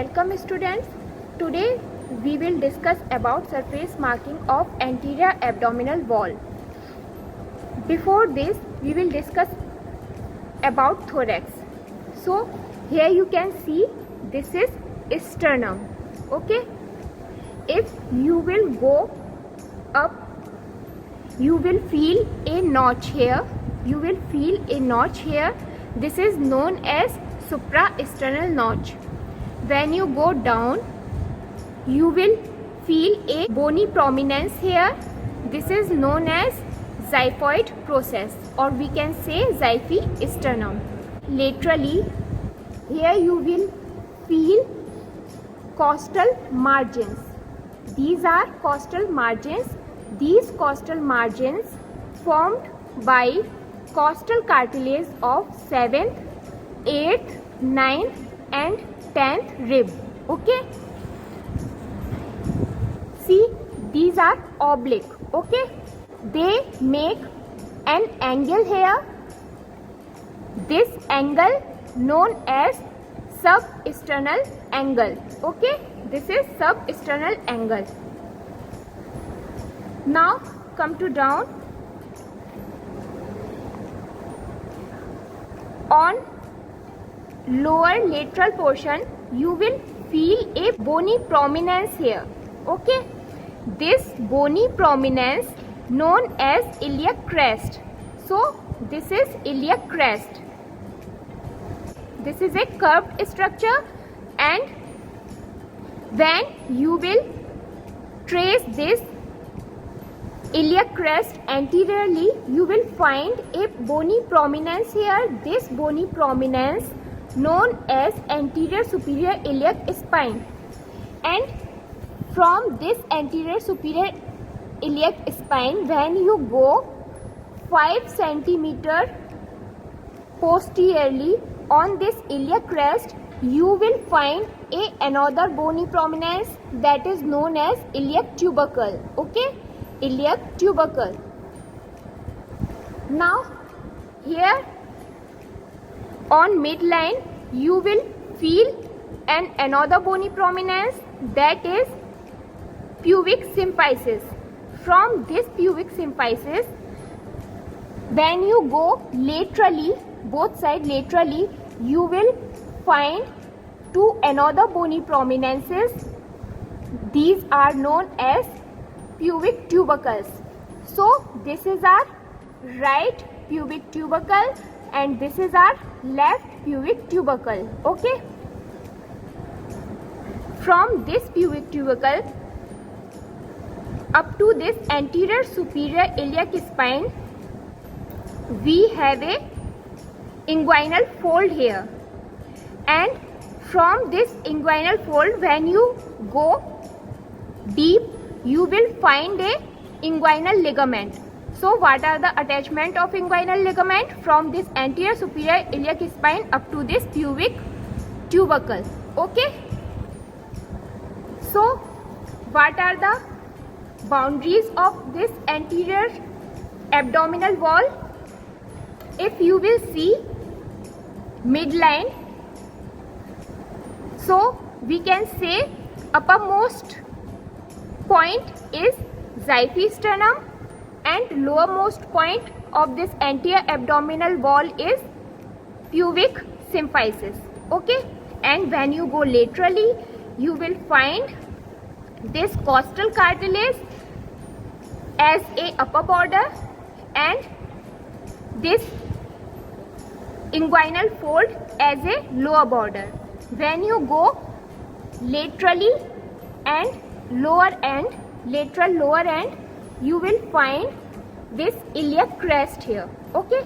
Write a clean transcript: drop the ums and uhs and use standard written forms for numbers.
Welcome students. Today we will discuss about surface marking of anterior abdominal wall. Before this we will discuss about thorax. So here you can see this is sternum. Okay. If you will go up, you will feel a notch here. This is known as suprasternal notch. When you go down, you will feel a bony prominence here. This is known as xiphoid process, or we can say xiphi-sternum. Laterally, here you will feel costal margins. These are costal margins. These costal margins formed by costal cartilage of 7th, 8th, 9th and 10th rib. Okay. See, these are oblique. Okay. They make an angle here. This angle known as substernal angle. Okay. This is substernal angle. Now come to down. On lower lateral portion, you will feel a bony prominence here. Okay. This bony prominence known as iliac crest. So this is iliac crest. This is a curved structure, and when you will trace this iliac crest anteriorly, you will find a bony prominence here. This bony prominence known as anterior superior iliac spine, and from this anterior superior iliac spine, when you go 5 cm posteriorly on this iliac crest, you will find another bony prominence that is known as iliac tubercle. Okay, iliac tubercle. Now here on midline, you will feel another bony prominence, that is pubic symphysis. From this pubic symphysis, when you go laterally, both sides laterally, you will find two another bony prominences. These are known as pubic tubercles. So this is our right pubic tubercle and this is our left pubic tubercle. Okay. From this pubic tubercle up to this anterior superior iliac spine, we have a inguinal fold here, and from this inguinal fold, when you go deep, you will find a inguinal ligament. So what are the attachment of inguinal ligament? From this anterior superior iliac spine up to this pubic tubercle. Okay. So what are the boundaries of this anterior abdominal wall? If you will see midline, so we can say uppermost point is xiphi-sternum and lowermost point of this anterior abdominal wall is pubic symphysis. Okay. And when you go laterally, you will find this costal cartilage as a upper border and this inguinal fold as a lower border. When you go laterally and lower end, lateral lower end, you will find this iliac crest here. Okay.